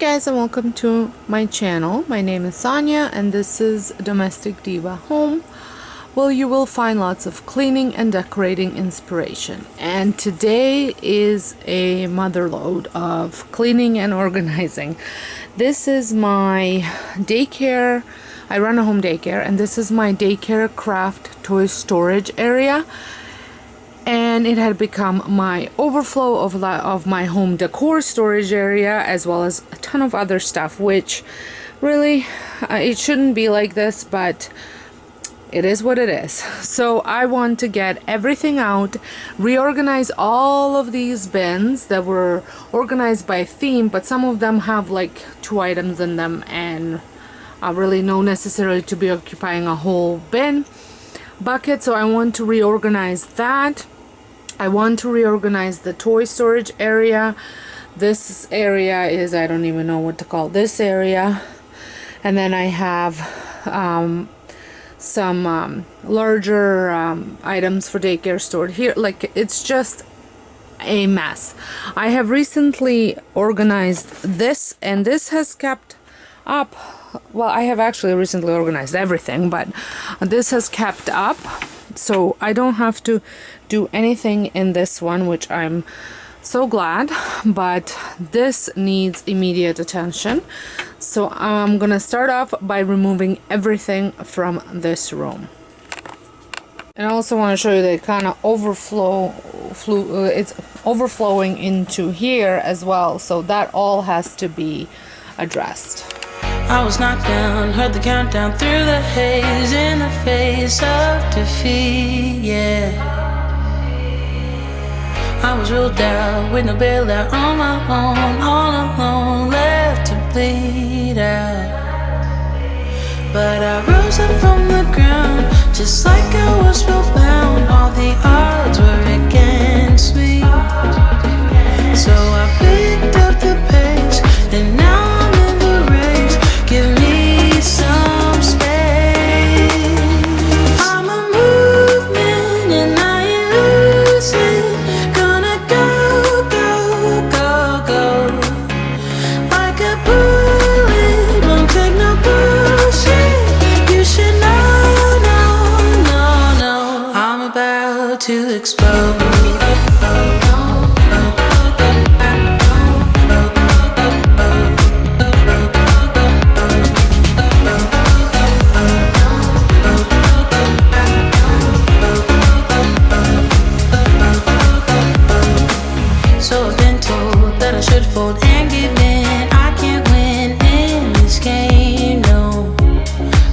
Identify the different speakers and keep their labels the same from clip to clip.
Speaker 1: guys, and welcome to my channel. My name is Sonja and this is Domestic Diva Home. Well, you will find lots of cleaning and decorating inspiration. And today is a motherload of cleaning and organizing. This is my daycare. I run a home daycare, and this is my daycare craft toy storage area. And it had become my overflow of my home decor storage area, as well as a ton of other stuff, which really it shouldn't be like this, but it is what it is. So I want to get everything out, reorganize all of these bins that were organized by theme, but some of them have like 2 items in them and really no necessarily to be occupying a whole bin bucket. So I want to reorganize that. I want to reorganize the toy storage area. This area is, I don't even know what to call this area. And then I have some larger items for daycare stored here. Like, it's just a mess. I have recently organized this, and this has kept up. Well, I have actually recently organized everything, but this has kept up. So I don't have to do anything in this one, which I'm so glad, but this needs immediate attention. So I'm gonna start off by removing everything from this room. And I also want to show you that it kind of it's overflowing into here as well, so that all has to be addressed.
Speaker 2: I was knocked down, heard the countdown through the haze, in the face of defeat, yeah. I was ruled out with no bailout, on my own, all alone, left to bleed out. But I rose up from the ground, just like I was spellbound. All the odds were against me, so I picked up the pace, and now give me some space. I'm a movement and I ain't losing. Gonna go, go, go, go. Like a bullet, won't take no bullshit. You should know, no. I'm about to explode. Fold and give in. I can't win in this game, no.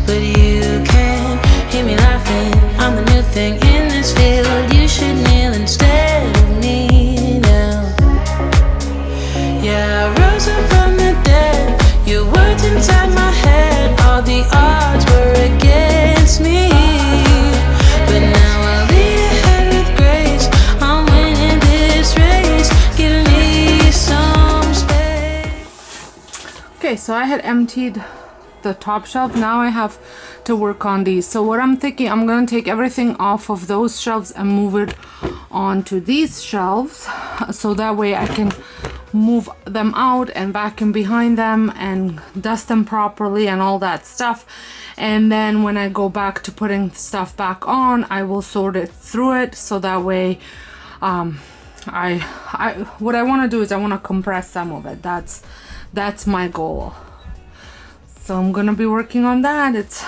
Speaker 2: But you can hear me laughing. I'm the new thing in this field. You should kneel instead of me now. Yeah, I rose up from the dead. Your words inside my head. All the odds were against me, but now I'll lead ahead with grace. I'm winning this race. Give me some.
Speaker 1: Okay, so I had emptied the top shelf. Now I have to work on these. So what I'm thinking, I'm gonna take everything off of those shelves and move it onto these shelves, so that way I can move them out and vacuum behind them and dust them properly and all that stuff. And then when I go back to putting stuff back on, I will sort it through it, so that way what I want to do is I want to compress some of it. That's my goal. So I'm gonna be working on that. It's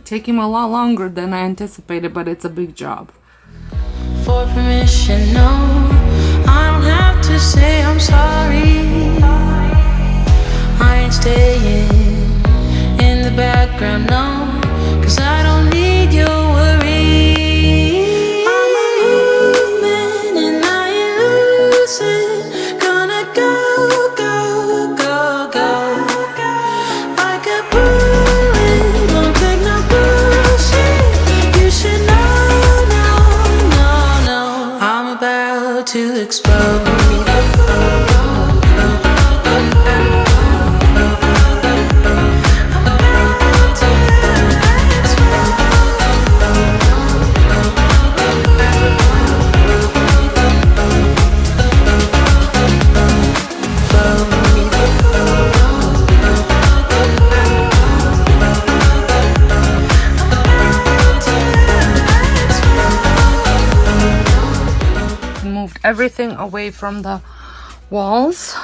Speaker 1: taking a lot longer than I anticipated, but it's a big job.
Speaker 2: For permission, no, I don't have to say I'm sorry. I ain't staying in the background, no, 'cause I don't need your worry. I'm a movement and I ain't losing. Gonna go. To explode.
Speaker 1: moved everything away from the walls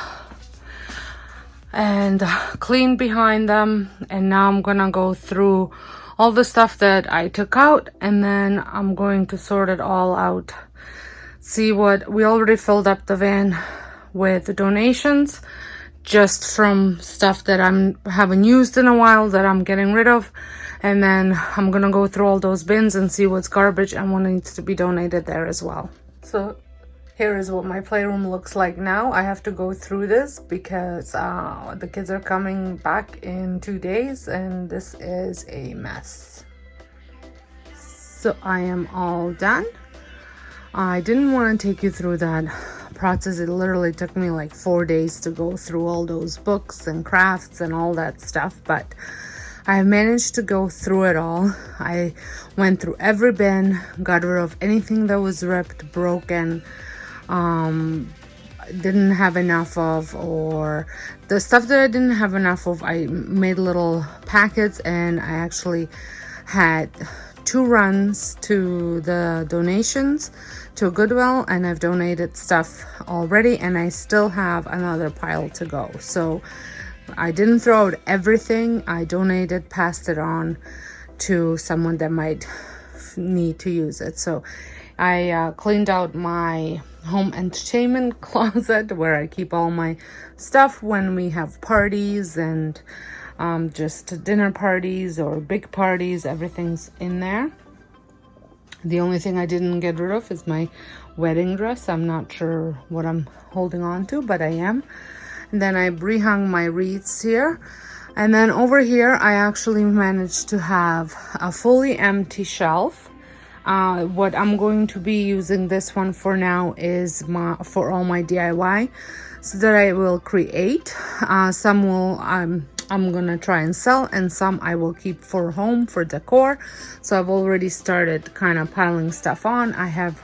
Speaker 1: and cleaned behind them. And now I'm gonna go through all the stuff that I took out, and then I'm going to sort it all out. See what we already filled up the van with donations, just from stuff that I haven't used in a while that I'm getting rid of. And then I'm gonna go through all those bins and see what's garbage and what needs to be donated there as well. So here is what my playroom looks like now. I have to go through this because the kids are coming back in 2 days and this is a mess. So I am all done. I didn't want to take you through that process. It literally took me like 4 days to go through all those books and crafts and all that stuff, but I managed to go through it all. I went through every bin, got rid of anything that was ripped, broken, didn't have enough of, or the stuff that I didn't have enough of, I made little packets, and I actually had 2 runs to the donations to Goodwill, and I've donated stuff already, and I still have another pile to go. So I didn't throw out everything. I donated, passed it on to someone that might need to use it. So I cleaned out my home entertainment closet where I keep all my stuff when we have parties and just dinner parties or big parties. Everything's in there. The only thing I didn't get rid of is my wedding dress. I'm not sure what I'm holding on to, but I am. And then I rehung my wreaths here. And then over here, I actually managed to have a fully empty shelf. What I'm going to be using this one for now is for all my DIY, so that I will create. Some will I'm gonna try and sell, and some I will keep for home for decor. So I've already started kind of piling stuff on. I have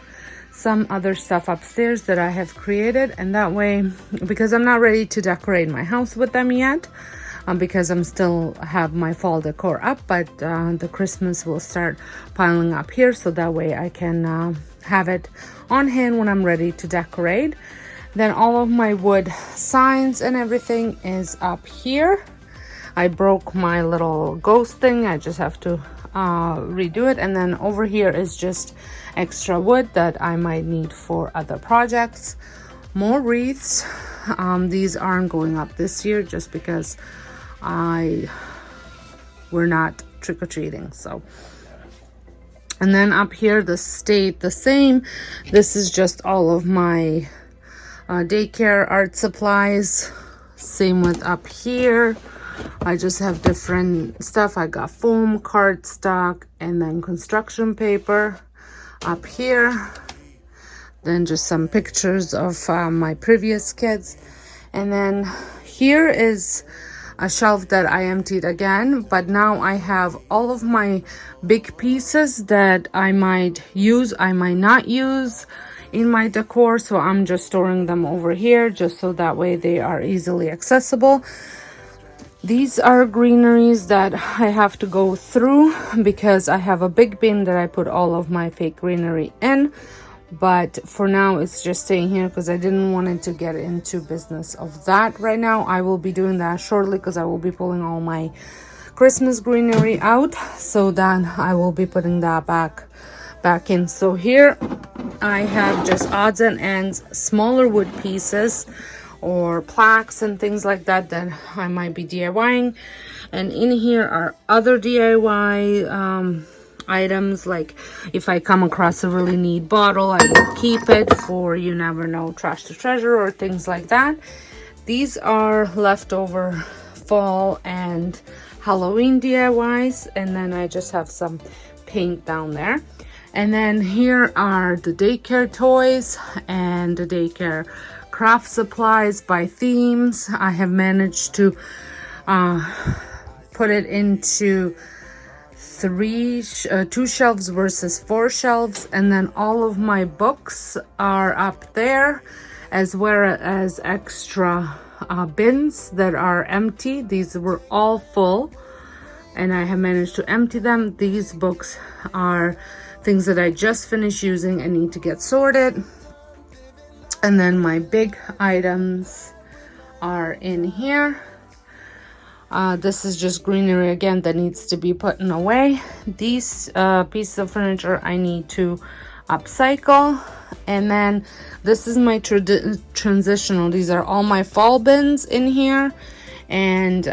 Speaker 1: some other stuff upstairs that I have created, and that way, because I'm not ready to decorate my house with them yet, because I'm still have my fall decor up, but the Christmas will start piling up here, so that way I can have it on hand when I'm ready to decorate. Then all of my wood signs and everything is up here. I broke my little ghost thing. I just have to redo it. And then over here is just extra wood that I might need for other projects. More wreaths. These aren't going up this year just because we're not trick-or-treating. So, and then up here, this stayed the same. This is just all of my daycare art supplies. Same with up here. I just have different stuff. I got foam, cardstock, and then construction paper up here. Then just some pictures of my previous kids. And then here is a shelf that I emptied again, but now I have all of my big pieces that I might use, I might not use in my decor. So I'm just storing them over here just so that way they are easily accessible. These are greeneries that I have to go through because I have a big bin that I put all of my fake greenery in. But for now, it's just staying here because I didn't want it to get into business of that right now. I will be doing that shortly because I will be pulling all my Christmas greenery out. So then I will be putting that back in. So here I have just odds and ends, smaller wood pieces or plaques and things like that that I might be DIYing. And in here are other DIY items, like if I come across a really neat bottle, I will keep it for, you never know, trash to treasure or things like that. These are leftover fall and Halloween DIYs, and then I just have some paint down there. And then here are the daycare toys and the daycare craft supplies by themes. I have managed to put it into 2 shelves versus 4 shelves, and then all of my books are up there, as well as extra bins that are empty. These were all full and I have managed to empty them. These books are things that I just finished using and need to get sorted. And then my big items are in here. This is just greenery again that needs to be put away. These pieces of furniture I need to upcycle. And then this is my transitional. These are all my fall bins in here, and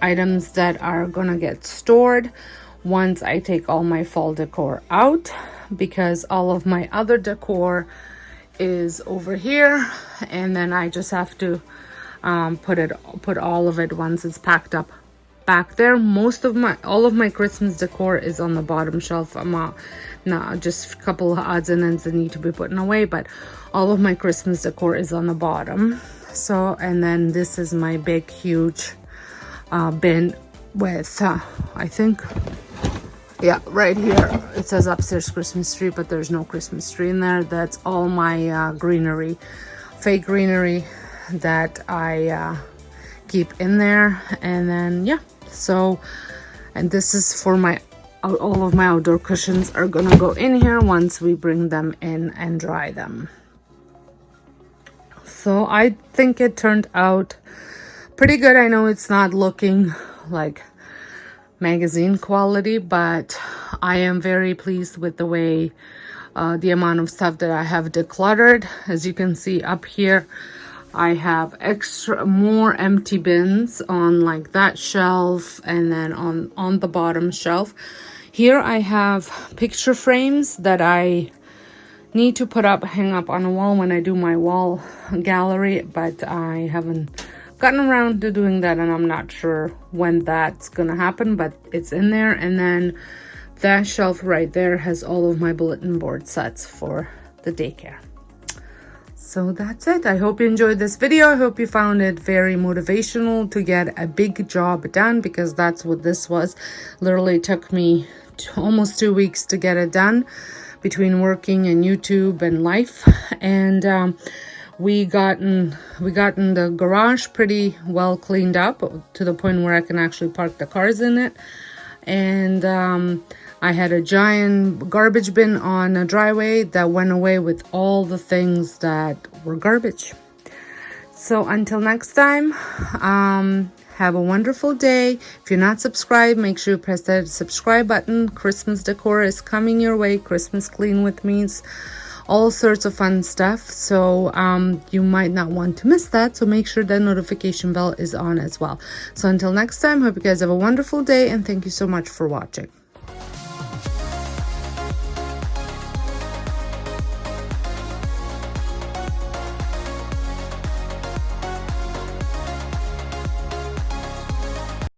Speaker 1: items that are gonna get stored once I take all my fall decor out, because all of my other decor is over here, and then I just have to put all of it once it's packed up back there. All of my Christmas decor is on the bottom shelf. Just a couple of odds and ends that need to be put away, but all of my Christmas decor is on the bottom. So, and then this is my big huge bin with I think, yeah, right here it says upstairs Christmas tree, but there's no Christmas tree in there. That's all my greenery, fake greenery that I keep in there. And then yeah, so, and this is for all of my outdoor cushions are gonna go in here once we bring them in and dry them. So I think it turned out pretty good. I know it's not looking like magazine quality, but I am very pleased with the way the amount of stuff that I have decluttered. As you can see up here, I have more empty bins on like that shelf, and then on the bottom shelf here I have picture frames that I need to hang up on a wall when I do my wall gallery, but I haven't gotten around to doing that, and I'm not sure when that's gonna happen, but it's in there. And then that shelf right there has all of my bulletin board sets for the daycare. So that's it. I hope you enjoyed this video. I hope you found it very motivational to get a big job done, because that's what this was. Literally took me almost 2 weeks to get it done between working and YouTube and life. And we gotten the garage pretty well cleaned up to the point where I can actually park the cars in it. And I had a giant garbage bin on a driveway that went away with all the things that were garbage. So until next time, have a wonderful day. If you're not subscribed, make sure you press that subscribe button. Christmas decor is coming your way. Christmas clean with means all sorts of fun stuff. So you might not want to miss that. So make sure that notification bell is on as well. So until next time, hope you guys have a wonderful day, and thank you so much for watching.